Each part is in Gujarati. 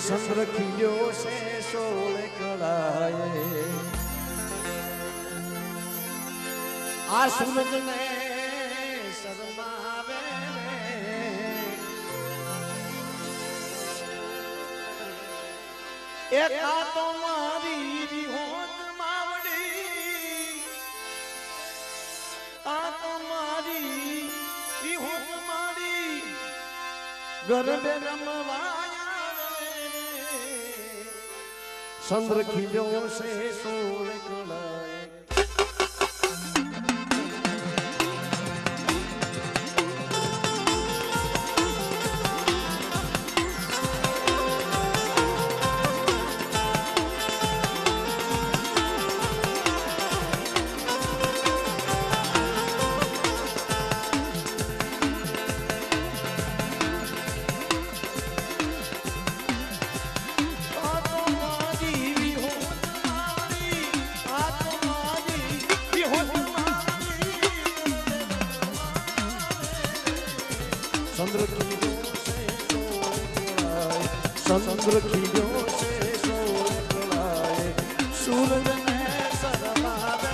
સંરખિયો છે સોળે કળાએ આ સૂરજને શરમાવે એક આ તો મારી વિહોત માવડી આ તો મારી વિહોત મારી ગરબે રમવા સંરખિયો છે સોળે કળાએ સંરખિયો છે સોળે કળાએ સૂરજને શરમાવે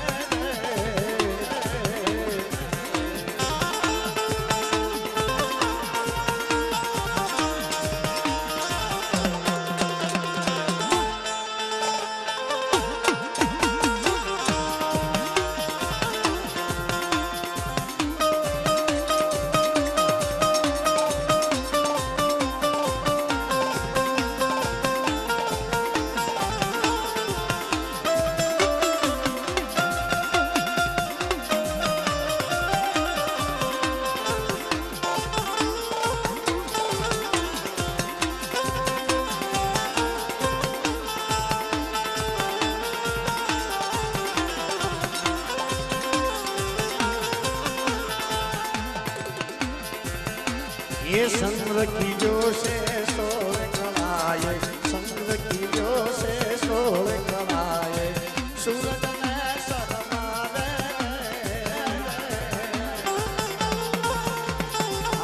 એ સંરખિયો છે સોળે કળાએ સંરખિયો છે સોળે કળાએ સૂરજને શરમાવે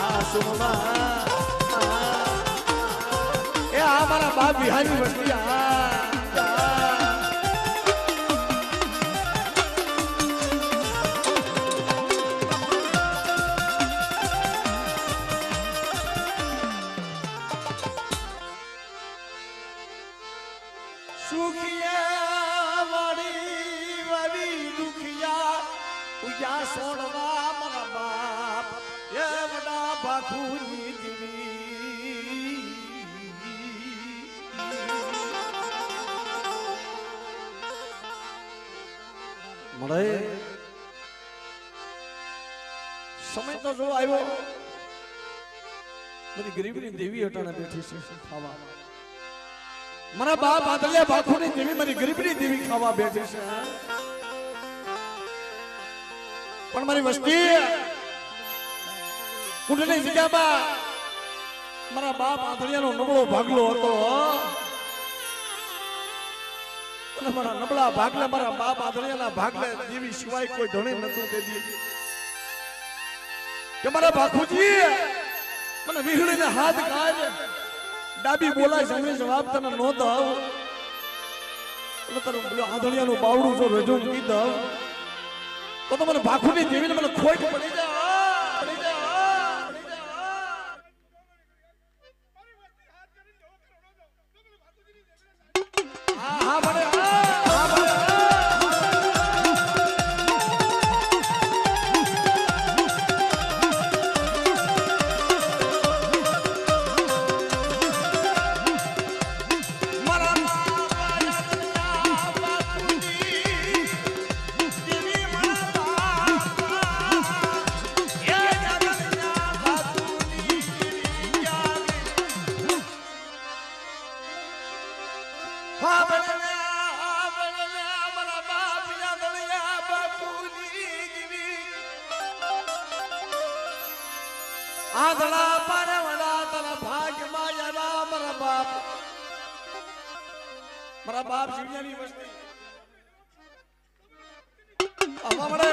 આ સુમા એ આ મારા બાપ બિહારી વસ્તી સુખિયા વાળી વાળી દુખિયા ઉયા સોડવા મારા બાપ એ વડા બાખુની દીવી મળે સમય તો જો આવ્યો બધી ગરીબની દેવી હટાણે બેઠી છે ખાવા મારા બાપ આદલ્યા બાખુની દેવી મારી ગરીબની દેવી ખાવા બેઠી છે પણ મારી વસ્તી કુંડની જગ્યામાં મારા બાપ આદલ્યાનો નબળો ભાગલો હતો અને મારા નબળા ભાગલે મારા બાપ આદલ્યાના ભાગલે દેવી સિવાય કોઈ ધણી નતું તે દી કે મારા બાખુજી મને વિહળીને હાથ કાઢ ડાબી બોલાય જમણી જવાબ તને નો દઉં એટલે તારું આંધળિયાનું બાવડું જો રજૂ મૂકી દઉં તો મને ભાખુની દેવીને મને ખોટ પડી જાય હા મને આંધળા પારવડા તારા ભાગમાં યારા મારા બાપ જીવની વસ્તી આવા મળે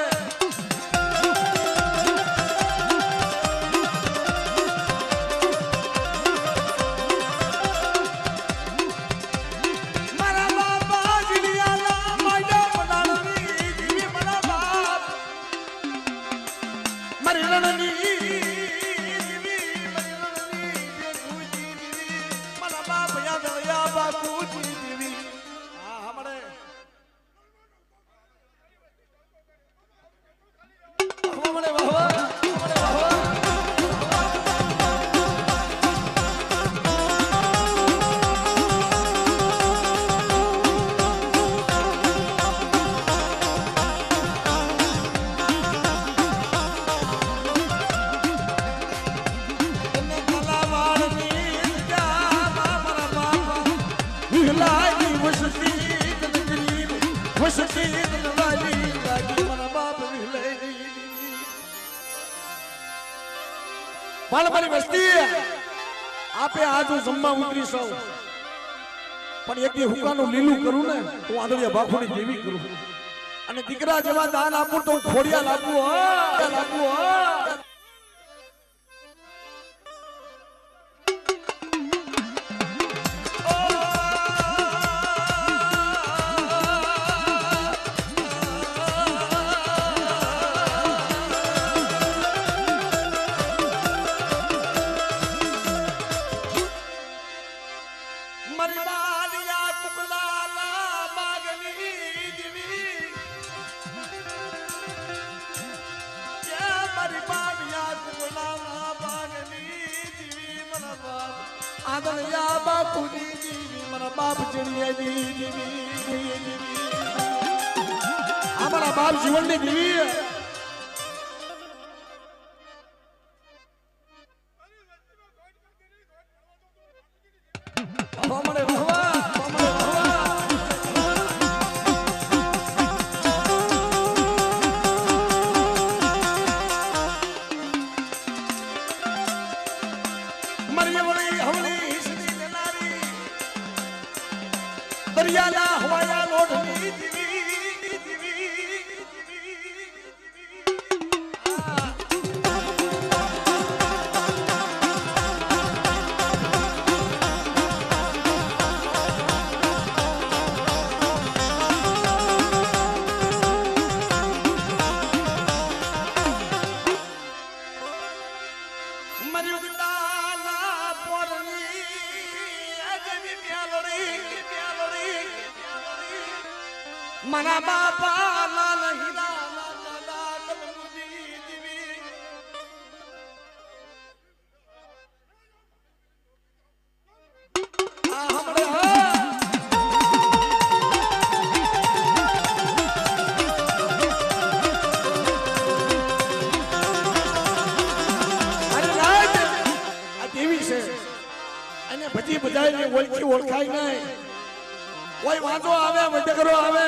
વસતી વાલી લાગી મારા બાપ વિહળેલી મારી વસ્તી આપે આજ હું જમવા ઉતરી સૌ પણ એક હુકાનું લીલું કરું ને હું આંધળિયા ભાખોની દેવી કરું અને દીકરા જેવા દાન આપું તો હું ખોડિયા લાગુ આદળિયા બાપુની જીવી મારા બાપ ચડિયાની જીવી અમારા બાપ જીવનની જીવી અમારે દરિયાના હવાયા લોઢની મના બાપા લાલ હીરા લાલા કલમુજી દીવી આ હમણે અરે રાજ આ દેવી છે અને બધી બજાઈને ઓળખાય નહીં કોઈ વાંચો આવે વડકરો આવે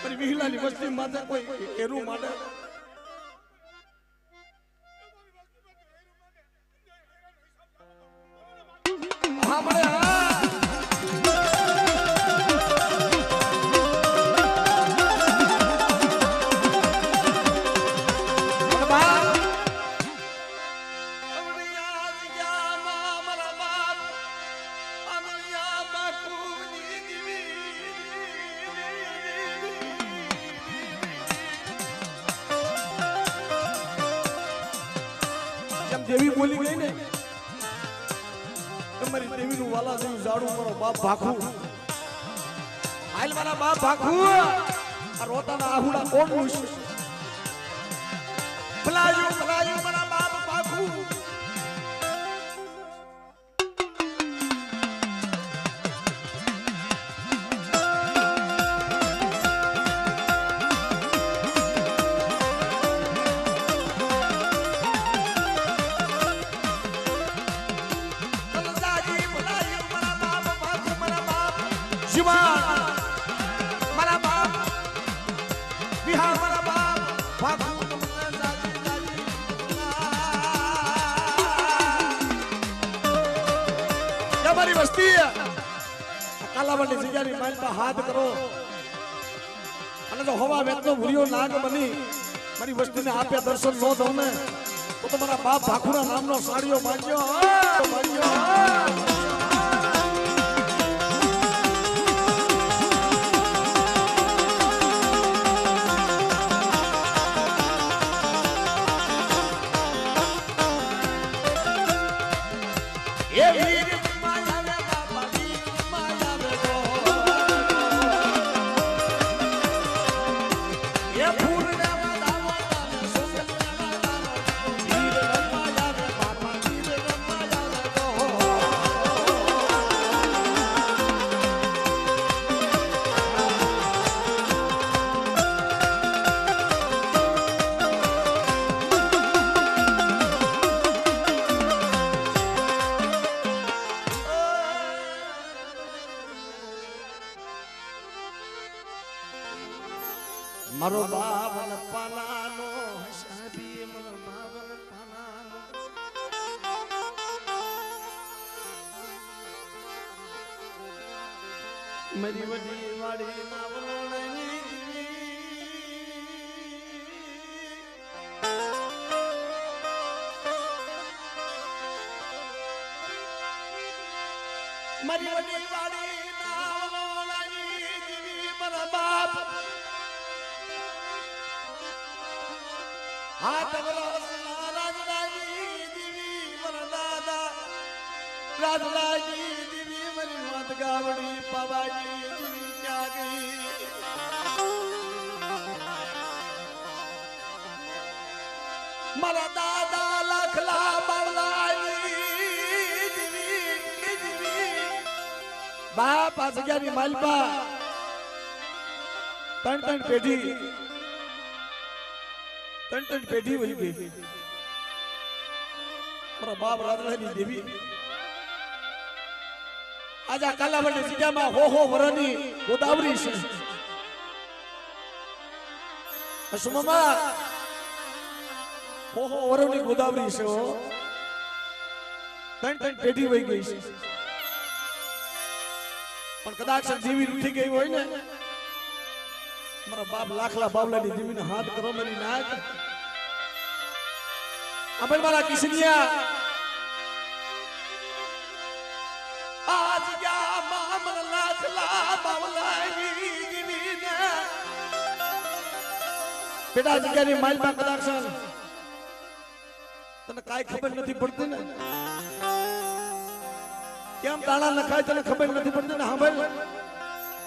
પણ વિહલાની વસ્તી માટે કોઈ એરું માટે હા મને દેવી બોલી ગઈ ને તમારી દેવીનું વાલા જેવું ઝાડું મારો બાપ ભાખું હાલ મારા બાપ ભાખું આ રોતાના આહુડા કોણ છે ભલાયું મારા બાપ ભાખું મારા બાપ બિહાર મારા બાપ તમારી વસ્તી કાલાવડની જગ્યાની માઇલમાં હાથ કરો અને જો હવા વેચનો ભૂર્યો નાગ બની મારી વસ્તીને આપે દર્શન ન દઉં ને તો તમારા બાપ ભાખુના નામનો સાડીઓ માંગ્યો મારો બાવન પાનાનો હસાબી મારો બાવન પાનાનો મારી વડી વાડી નાવલોડાની મારી વડી વાડી નાવલોડાની દીવી મારા બાપ હાથ વરસના રાજલાજી દીવી મારા દાદા રાજલાજી દીવી મારી માત ગાવડી પાવાજી દીવી ક્યાં ગઈ મારા દાદા લખલા બાવલાજી બાપ આ જગ્યાની માલપા ત્રણ પેઢી વહી ગઈ મારા બાપ રાજલાની દેવી આજે કાલાવડ જગ્યામાં હો વરની ગોદાવરી છે અસુમા હો વરની ગોદાવરી છે ત્રણ પેઢી વહી ગઈ છે પણ કદાચ જીવી ઉઠી ગઈ હોય ને મારા બાપ લાખલા બાવલાની જીવીને હાથ કરો મારી નાક આપણે મારા કિશનિયા આજ ગયા મામર લાખલા બાવલાની જીવીને બેટા જગ્યાની માલમાં કદાચ તને કાઈ ખબર નથી પડતી ને કેમ દાણા નખાય તને ખબર નથી પડતી ને હા ભાઈ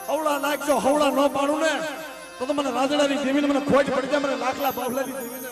હવળા નાખજો હવળા ન પાડું ને તો મને રાજડાની દેવીને મને ખોજ પડી જાય મને લાખલા બાવલાની દેવીને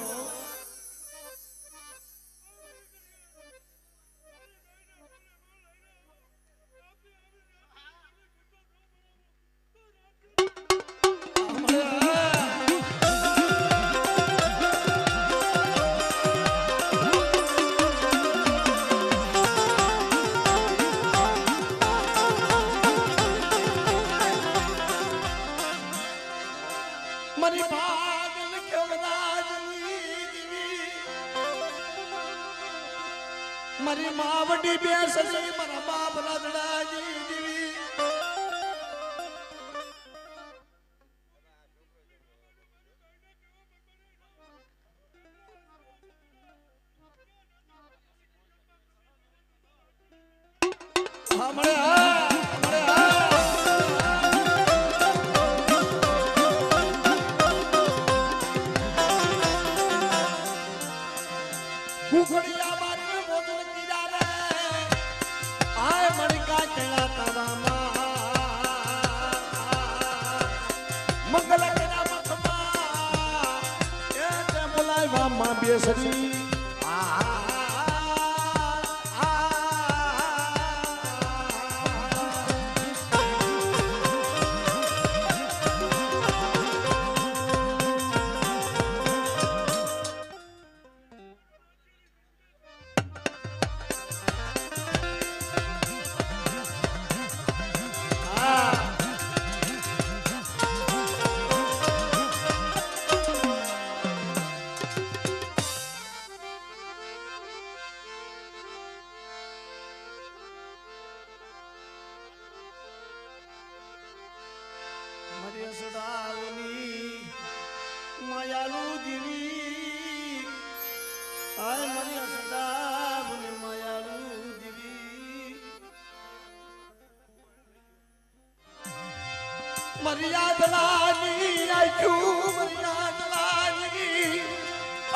મારી ભાગલ કેવરાજની દીવી મારી માવડી બેસી મારા બાપ રાજડાજી દીવી કુકડિયા બારી મોદન કીરા રે આય મણકા તેલા તાવામાં મંગલ કેના મખમાં એ તે બોલાવા માં બેસરી સદાવની માયાલુ દીવી આય મારી સદાવની માયાલુ દીવી મર્યાદલાની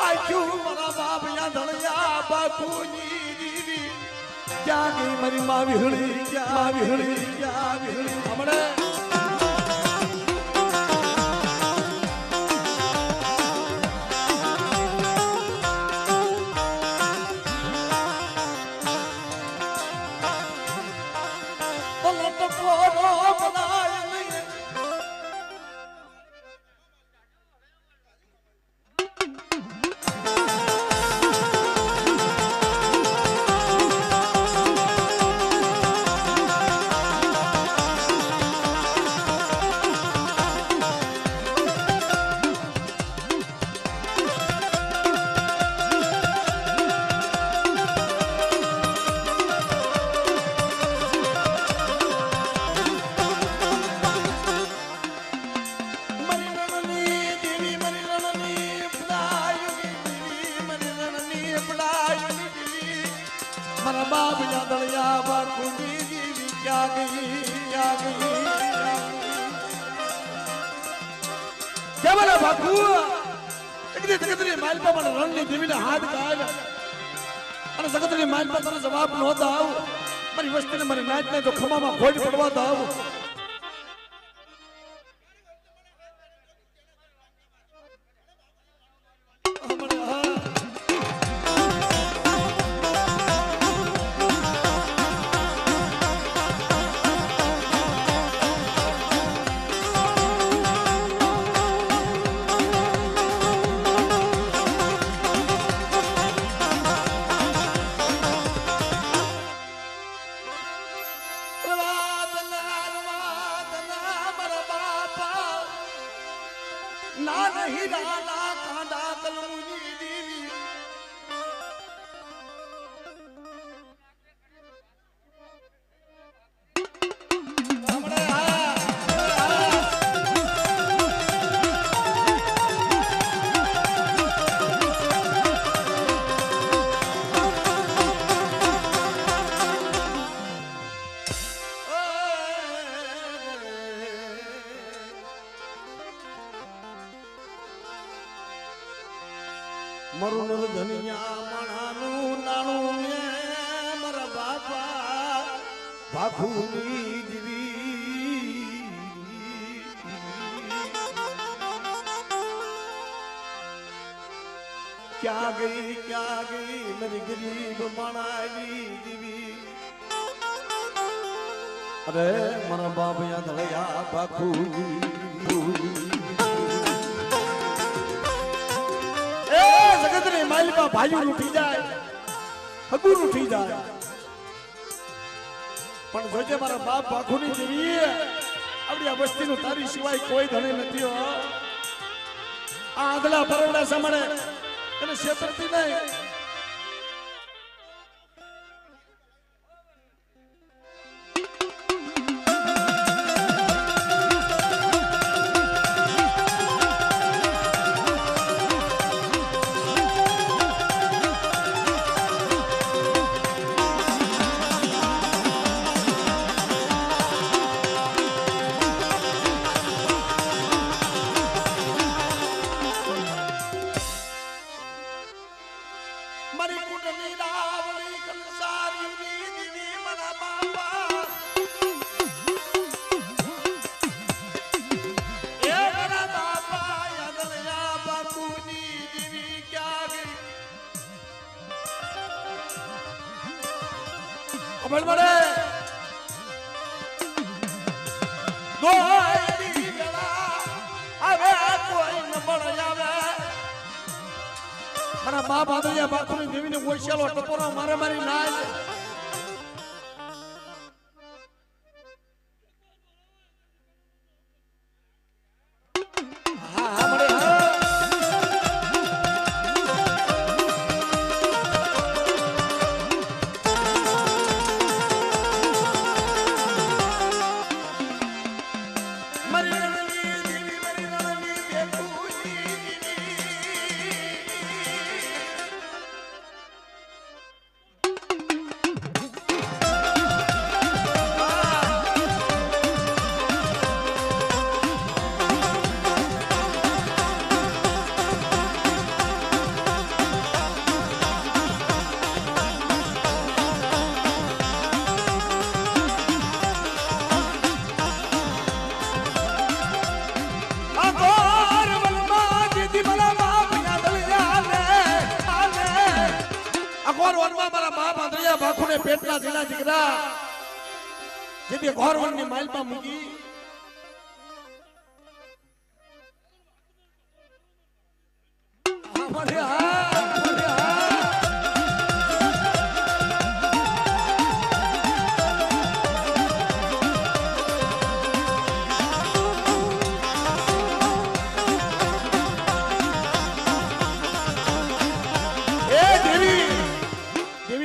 આયુ મારા બાપ યાદળિયા બાપુની દીવી ક્યાં ગઈ મારી માં વિહળી ક્યાં વિહળી હમણે क्या बोला बापू એકદી જગતની માલપા પણ રણની દેવીના હાથ કાઢ અને જગતની માલપા તને જવાબ નહોતા આવ મારી વસ્તીને મારી નાચને જો ખમામાં ખોજ પડવા દાવ મારું ધનિયા મણાનું નાણું ને મારા બાપા ભાખુની દીવી ક્યાં ગઈ મારી ગરીબ માણાની દીવી અરે મારા બાપ યાદ લયા ભાખુની જગતની માલિકા ભાઈઓ ઉઠી જાય હગુર ઉઠી જાય પણ જોજે મારા બાપ ભાખુની જેવી આપણી આ વસ્તીનું તારી સિવાય કોઈ ધણી નથી હો આ આગલા પરવડા સામે એને છેતરતી નહીં બળબડે દોઈ દીકરા આવે કોઈ ન બળ આવે મારા બાપ આદરિયા બાપુની દેવીને ઓછેલો ટપોરો મારે મારી નાય ભાખુને પેટના જીલા દીકરા જેથી ઘોરવણની માલપા મૂકી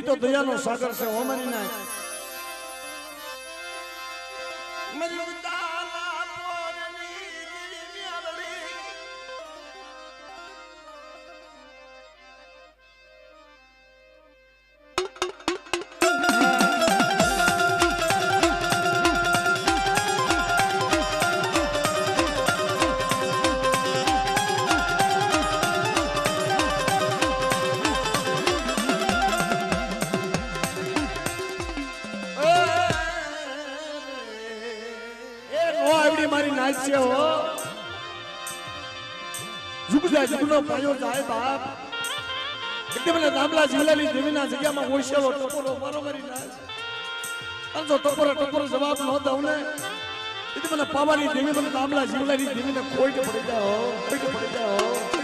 તો દયાનો સાગર છે ઓમરી ના મરી ઉતાલા પોરની દિવ્યાલડી નો આવડી મારી નાચ છે હો જુગજા જુગનો પાયો જાય બાપ એટલે મને દામલા જીવલાની દેવીના જગ્યામાં ઓશેલો ટપોરો મારો મારી નાચ અને જો ટપોરો જવાબ ન દઉં ને એટલે મને પાવાની દેવી મને દામલા જીવલાની દેવીને ખોટ પડી જાઓ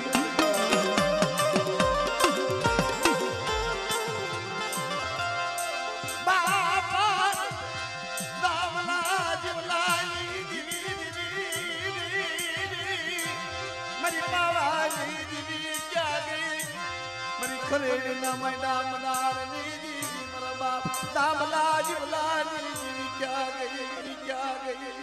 ખરેડીના મૈડા મનારની દીદી મારા બાપ દામલા જીવલાની દીદી ક્યાં ગઈ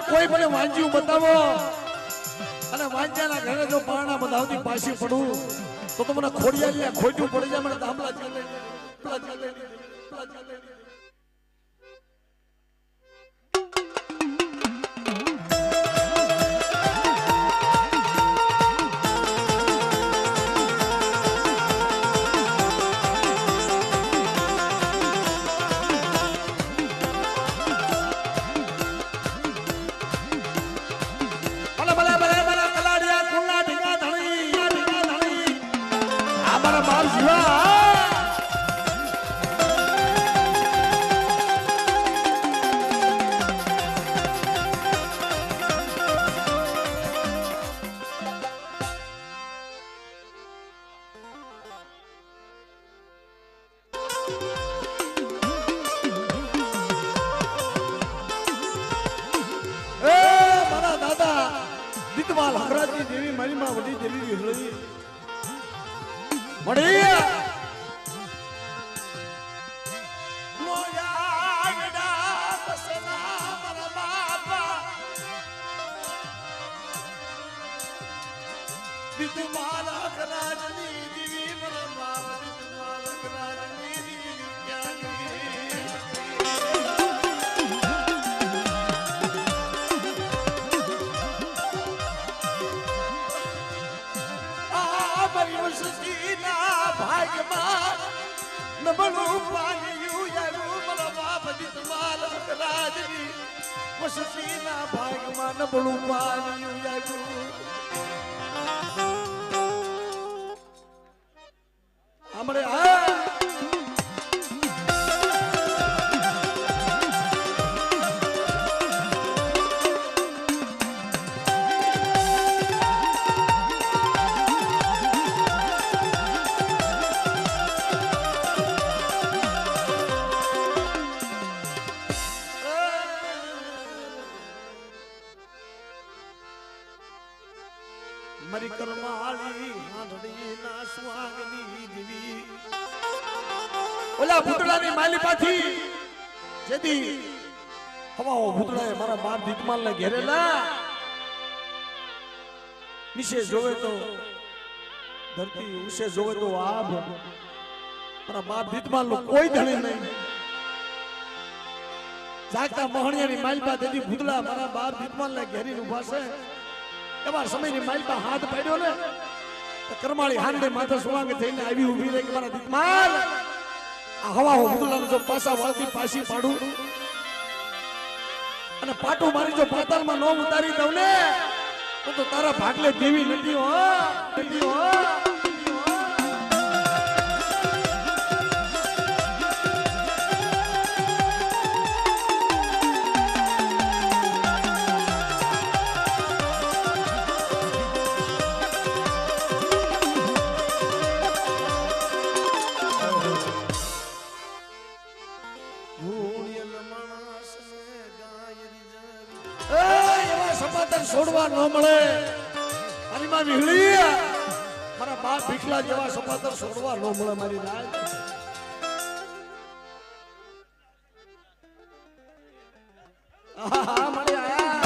કોઈ મને વાંચ્યું બતાવો અને વાંચ્યાના ઘરે જો પાણા બધાવતી પાછી પડું તો મને ખોડિયાલી ખોટું પડી જાય મને દામલા ચાલે દેવી મારી માં વડી દેવી હૃદય મળી નબળું પાયું યારું મારા બાપ દીત માલક રાજની વસતીના ભાગમાં નબળું પાયું યારું હમણે મારી કરમાળી હાંડડી ના સ્વાગની દેવી ઓલા ભૂતળાની માલી પાછી જેદી હવાઓ ભૂતળાએ મારા બાપ દીકમાલ ને ઘેરેલા નીચે જોવે તો ધરતી ઉસે જોવે તો આભ મારા બાપ દીકમાલ નો કોઈ ધણી નહીં જાગતા મોહણિયાની માલી પા દેદી ભૂતળા મારા બાપ દીકમાલ ને ઘેરી ઉભા છે તમારા સમયની માલપા હાથ પાડ્યો ને તો કરમાળી હાંડે માથે સુવાંગ થઈને આવી ઊભી રહી કે મારા દીકમાલ આ હવા હો ભૂતલાને જો પાસા વાળતી પાછી પાડું અને પાટું મારી જો પાતાળમાં નો ઉતારી દઉં ને તો તારા ભાગલે દેવી નથી હો મારા બાપ ભીખલા જેવા સપાતર છોડવા નો મળે મારી લાજ આહા મારી આયા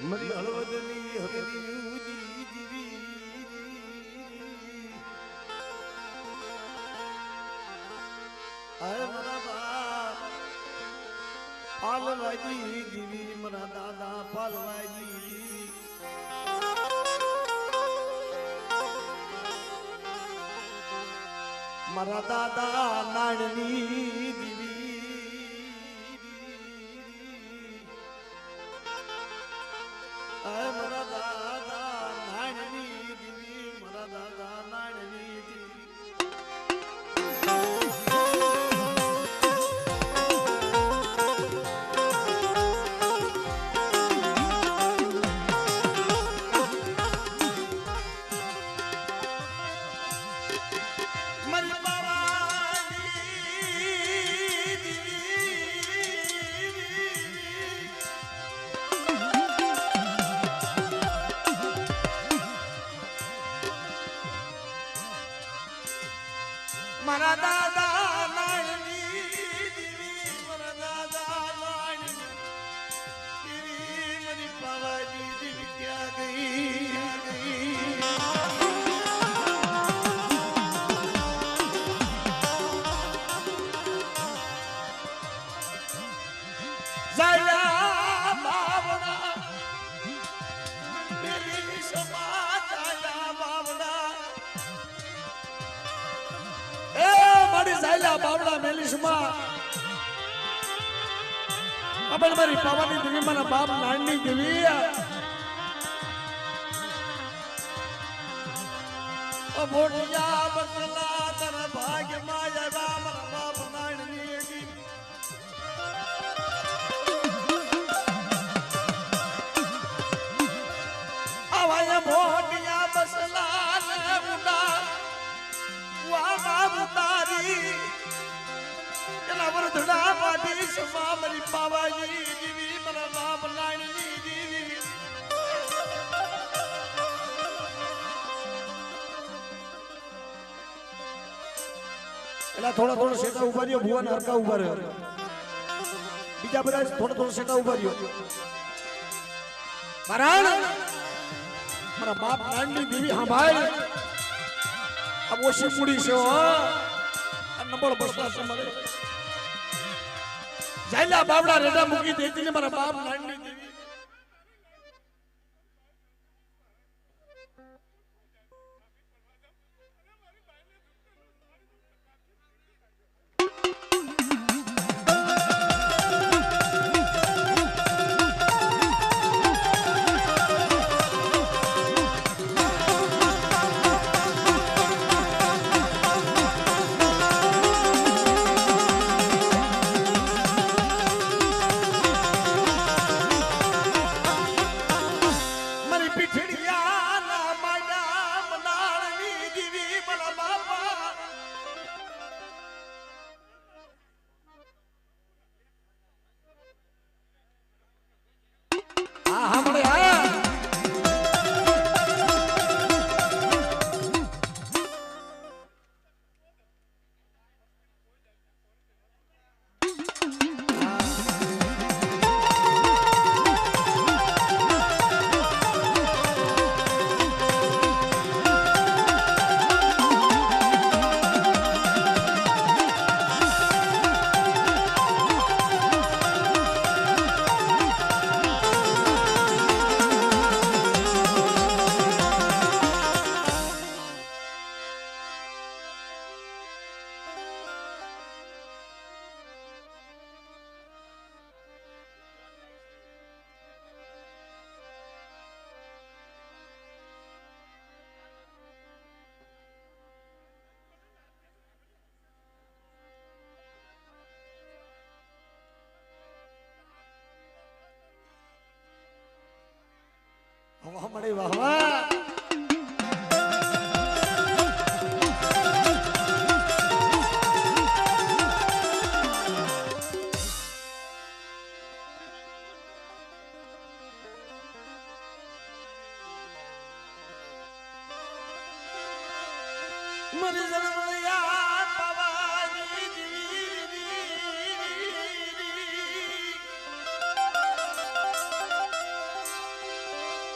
મરી હળવદની હકરી જીવી આય મારા બાપ પાલવાજી જીવી મારા દાદા પાલવાજી મારા દાદા નાણની જીવી મારા દાદા નાણની દીવી મારા દાદા નાણની દીવી મારા દાદા નાણની દીવી મારા દાદા નાણની દીવી મારી પાવાજી દીવી ક્યાં ગઈ જાયા બાવડા મેરી સમા જાયા બાવડા જાયલા બાવડા મેલિશમાં આપણે મારી પાવાની દેવી મારા બાપ નાનની દેવી ઓ મોટિયા બસલા તારા ભાગ્યમાં આવ્યા મારા બાપ નાનની દેવી આવાયા મોટિયા બસલા ને મુડા વાવા તારી એના વરધડા પાટી સમા મારી પાવાજી દીવી મારા બાપ નાણની દીવી એલા થોડા સેટા ઉભા રહ્યો ભુવન હરકા ઉભા રહ્યો બીજા બધા થોડા સેટા ઉભા રહ્યો મારા બાપ નાણની દીવી હા ભાઈ अब ओशी मुड़ी से हो नंबर बसला से मरे जायला बावड़ा रेडा मुकी देती ने मारा बाप नाननी देवी વાહ મળી વાહ વાહ મરી જન્મયા પવાની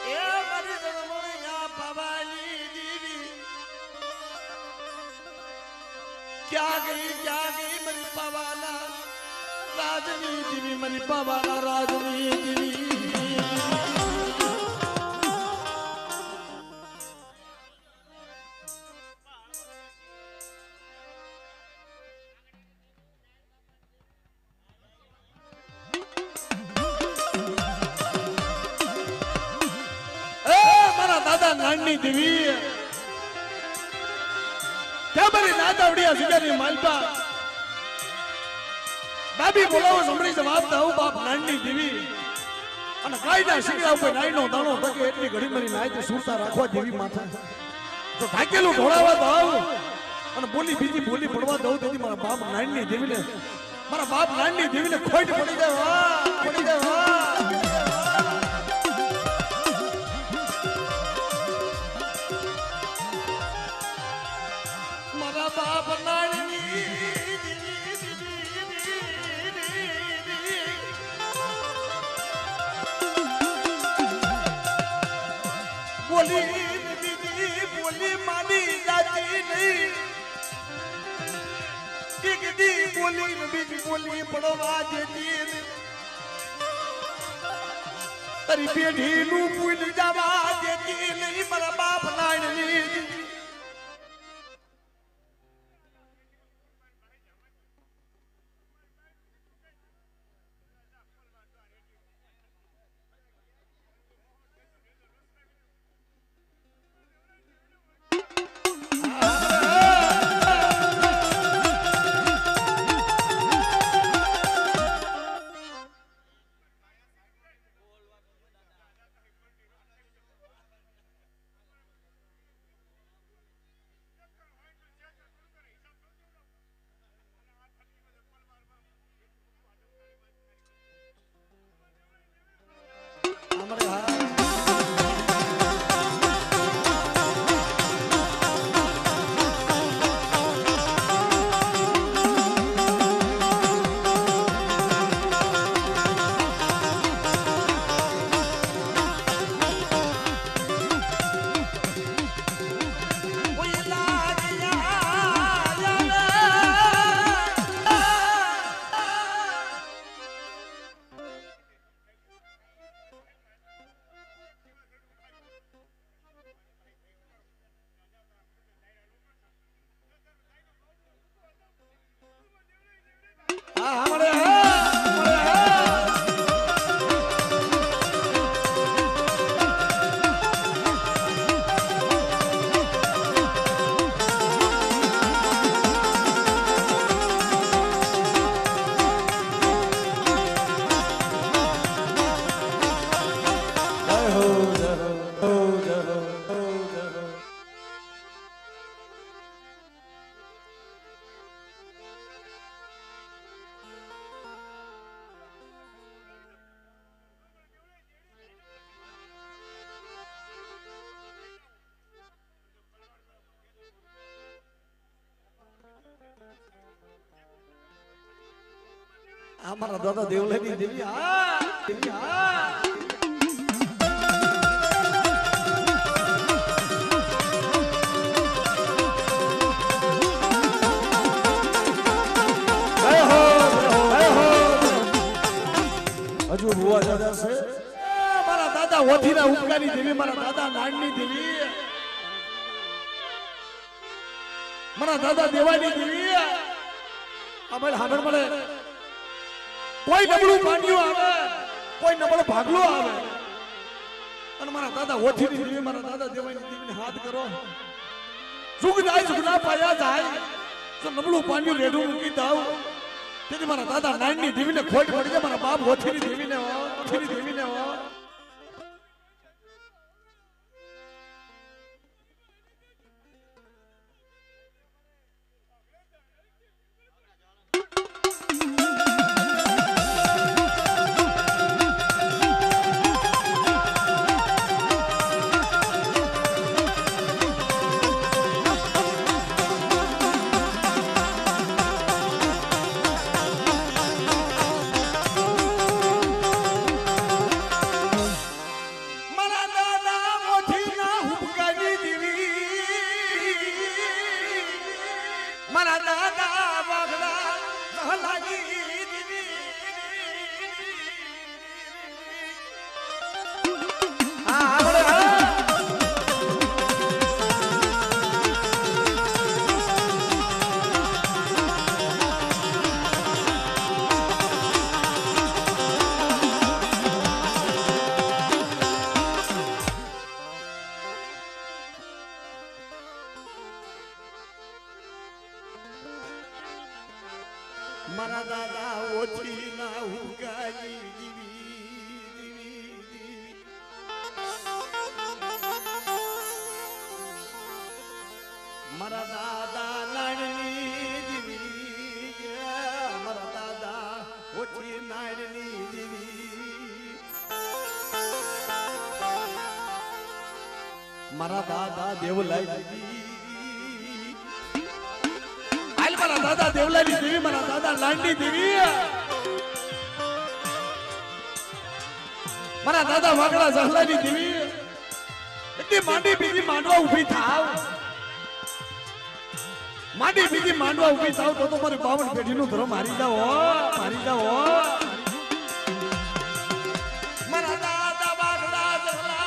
એ મરી જન્મયા પવાની દીવી ક્યાં ગઈ મરી પવાના રાજની દીવી મરી પવાના રાજની દીવી નાની દેવી તમારી નાદાવડિયા સિગાની માલપા ડાબી બોલાવો સંભળી જવાબ દઉં બાપ નાની દેવી અને કાયદા સિગડા ઉપર નાઈનો દાણો તકે એટલી ઘડી મરી નાઈ સુરતા રાખવા દેવી માથા તો ઢાકેલું ઢોળાવા દઉં અને બોલી બીજી બોલી પડવા દઉં તેથી મારા બાપ નાની દેવીને મારા બાપ નાની દેવીને ખોટ પડી જાય વાહ પડી જાય વાહ બાપ નાની બોલી બોલી માની જાતી નહીં કીધી બોલી બીજી બોલી પડવા દેતી તારી પેઢીનું ભૂલ જવા દેતી નહીં મારા બાપ નાની અમારા દાદા દેવલાની દેવી હા દેવી હા હજુ હુવા દાદા છે મારા દાદા ઓઠીના ઉપકારી દેવી મારા દાદા નાડની દેવી મારા દાદા દેવાની દેવી અમારે હાબર મળે કોઈ નબળું પાડ્યું આવે કોઈ નબળો ભાગલો આવે અને મારા દાદા ઓઠીની દેવી મારા દાદા દેવાની દેવીને હાથ કરો સુખ જાય સુખ ના પાયા જાય તો નબળું પાડ્યું રેડું મૂકી દાવ તેથી મારા દાદા નાનની દેવીને ખોટ પડી જાય મારા બાપ ઓઠીની દેવીને દાદા ઓછી ના ઉગાઈ દીવી મારા દાદા નાણની દીવી મારા દાદા ઓછી નાણની દીવી મારા દાદા દેવલાઈ દીવી હાલ મારા દાદા દેવલાઈ દેવી મારા દાદા લાંડી દેવી મારા દાદા વાગડા જહલાની દેવી એટલી માંડી બીજી માંડવા ઊભી થાવ માંડી બીજી માંડવા ઊભી થાવ તો મારી 52 પેઢીનું ધર્મ મારી જાઓ મારા દાદા વાગડા જહલાની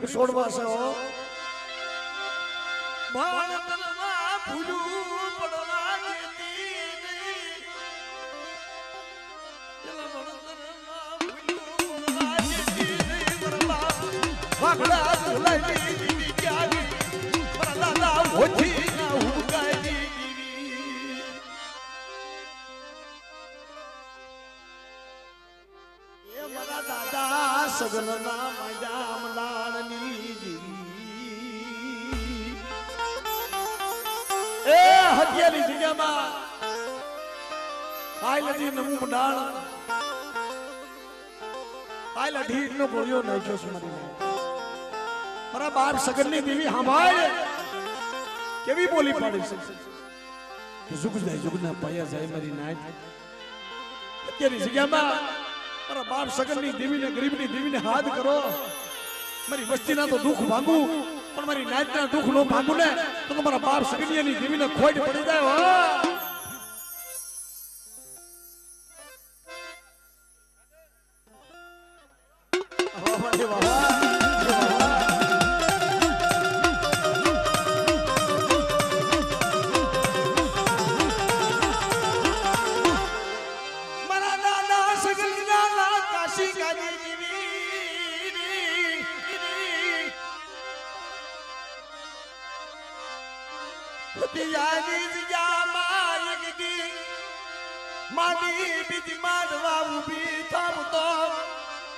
છોડવા છે હો ભણતરમાં ભૂલું પડવા દેતી નહીં એલા ભણતરમાં ભૂલું પડવા દેતી નહીં મારા વાગડા ઝુલાઈ દીવી ક્યાં મારા દાદા ઓછી ના ઉગાઈ દીવી એ મારા દાદા સગનના મજા મલાણની દીવી એ હત્યાની જગ્યામાં આઈ લધી નમું મંડાણ આઈ લધી નો ગોળિયો નાખ્યો છે મારા બાપ સગનની દેવી સાંભળ કેવી બોલી પાડી છે જુગના પાયા જાય મારી નાચ અત્યારની જગ્યામાં મારા બાપ સગનની દેવીને ગરીબની દેવીને હાથ કરો મારી વસ્તીના તો દુઃખ ભાંગું પણ મારી નાચના દુઃખ નો ભાંગું ને તો મારા બાપ સગનિયાની દેવીને ખોટ પડી જાય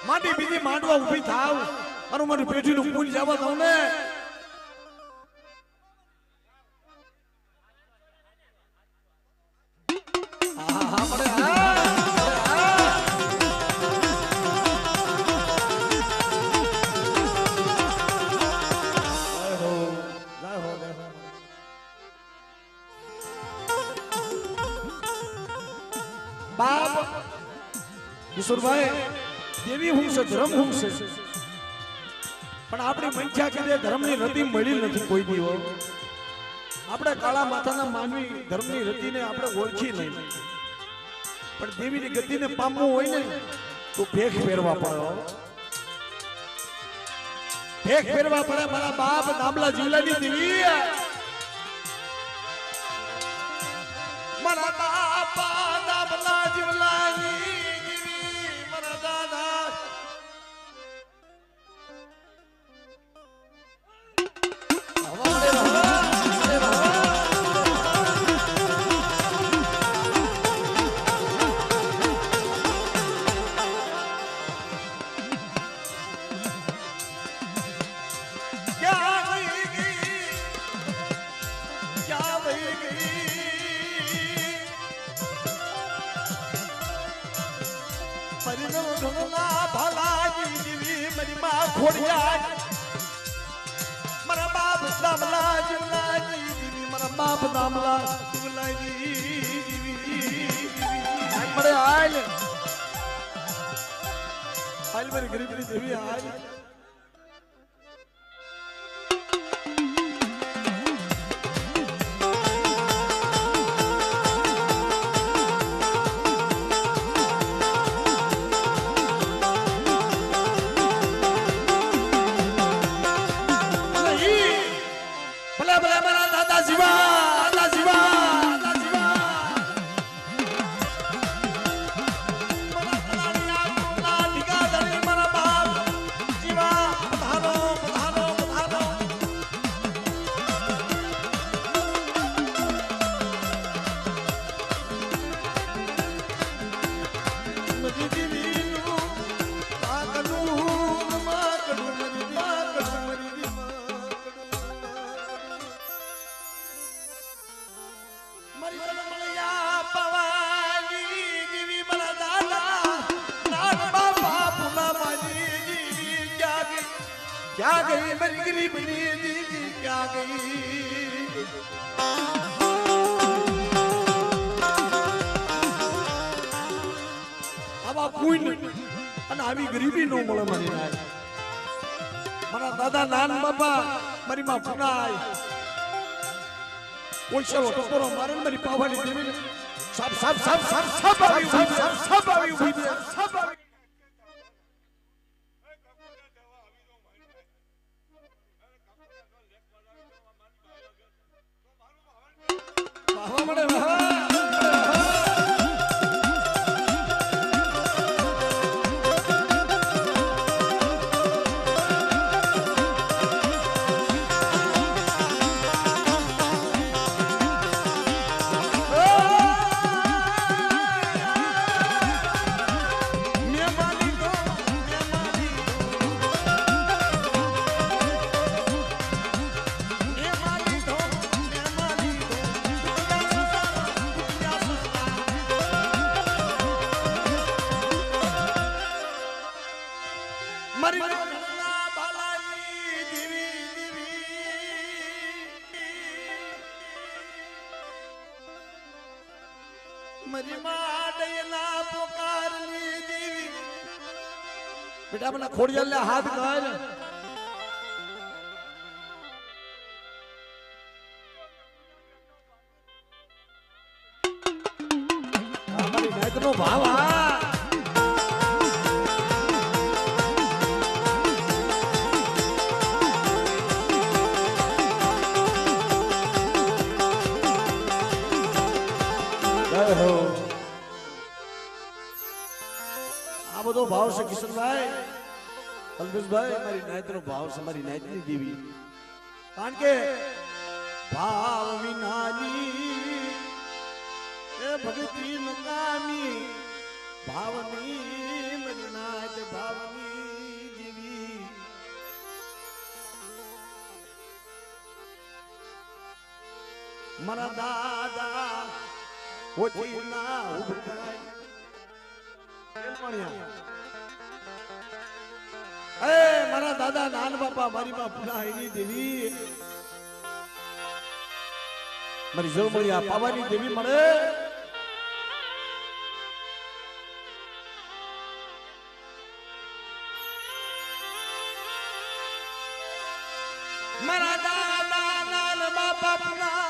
માંડી બીજી માંડવા ઉભી થાવ મારું પેઢીનું કુલ જવા દઉં ને બાપ કિશોરભાઈ દેવી હું છે ધર્મ હું છે પણ આપણી મંખ્યા કે ધર્મની રતિ મળી નથી કોઈ દીવો આપણે કાળા માથાના માનવી ધર્મની રતિને આપણે ઓળખી નહીં પણ દેવીની ગતિને પામવું હોય ને તો ભેખ ફેરવા પડે ભેખ ફેરવા પડે મારા બાપ દામલા જીવલાની દેવી મારા બાપા દામલા જીવલાની દેવી મારા ખોડિયા મારા બાપ દામલા જીવલાજી દીવી મારા બાપ દામલા જીવલાજી મળે હાલ મારી ગરીબની દેવી હાલ क्या गई मेरी गरीबनी दीदी क्या गई अब आप कोई नहीं અને આવી ગરીબી નો મળે મારી નાય મારા દાદા નાન બાપા મારી માં ફુનાય ઓછો ટકોરો મારે મારી પાવાની દેવી સબ સબ સબ સબ સબ આવી સબ આવી સબ આવી बेटा अपना खोड़िया ले हाथ कर हमारी नायक नो भाव हो આ બધો ભાવ છે કિશનભાઈ અલ્પેશભાઈ મારી નાયતનો ભાવ છે મારી નાયતની દેવી કારણ કે ભાવ વિનાની એ ભક્તિ નકામી ભાવની મારી નાયત ભાવની દેવી મારા દાદા ઓછી ના ઉભરાય મારા દાદા નાન બાપા મારી માં પુના એની દેવી મારી જળમળિયા પાવાની દેવી મળે મારા દાદા નાન બાપા પુના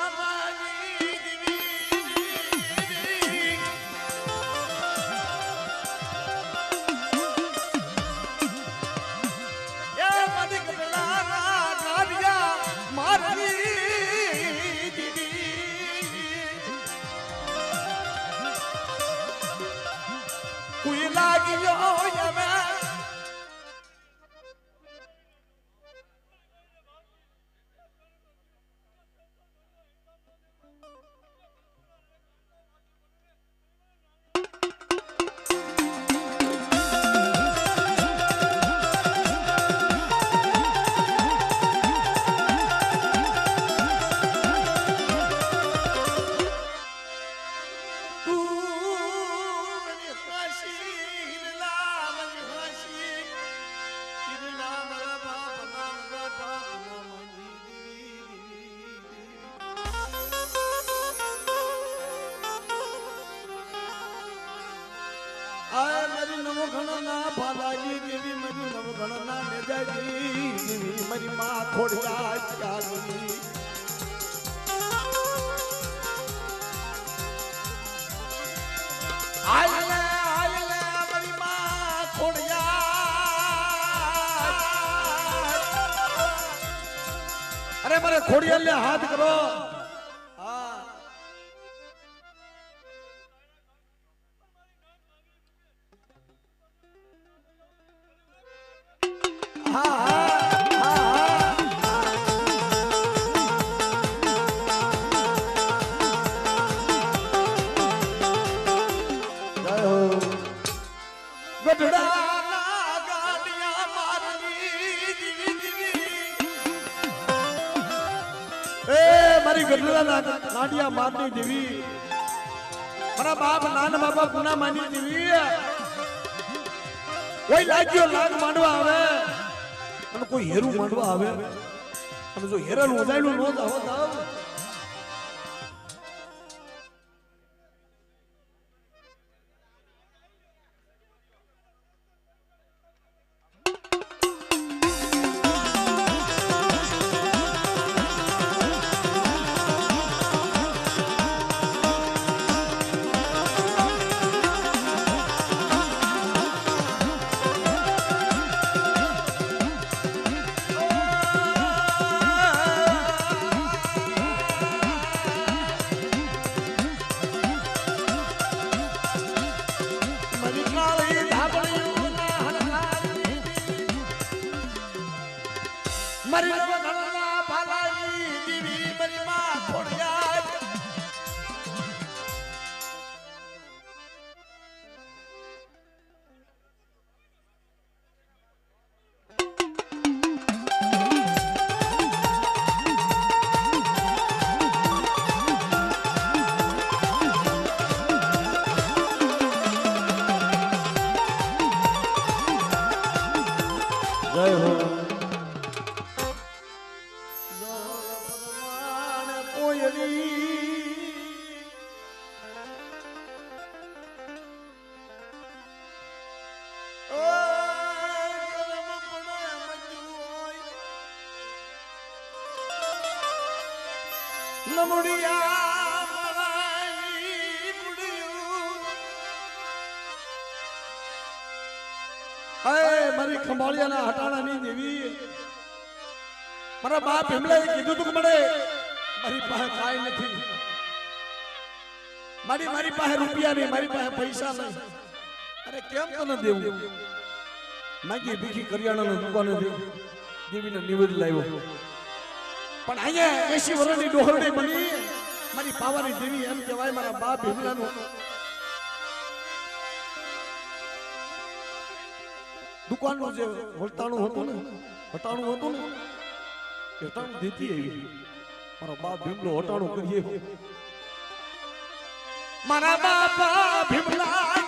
ખોડિયાજી દેવી મારી માં ખોડિયા ચાલી આયલે મારી માં ખોડિયા અરે મારે ખોડિયાલ ને હાથ કરો હા મારી ગઢડા નાડિયા મારની દેવી મારા બાપ નાના બાપા ગુના માની દેવી કોઈ લાગ્યો લાગ માંડવા આવે અને કોઈ હેરું માંડવા આવે અને જો હેરાનું ઉજાયલું ન થાવ મારી નવઘણના ભાલાઈ દેવી મારી માં ખોડિયાર જય હો મારી ખંભાળિયાના હટાણાની દેવી મારા બાપ હિમલાએ કીધું તું કે મને મારી પાસે કાંઈ નથી મારી પાસે રૂપિયા નહીં મારી પાસે પૈસા નહીં અરે કેમ તને દેવું માગી ભીખી કરિયાણાની દુકાને દેવીને નિવેદ લાવ્યો પણ અહીંયા 80 વર્ષની ડોહરડી બની મારી પાવાની દેવી એમ કહેવાય મારા બાપ હિમલાનું દુકાનનું જે વટાણું હતું ને હટાણું દેતી આવી મારો બાપ ભીમલો હટાણું કરીએ મારા બાપા ભીમલા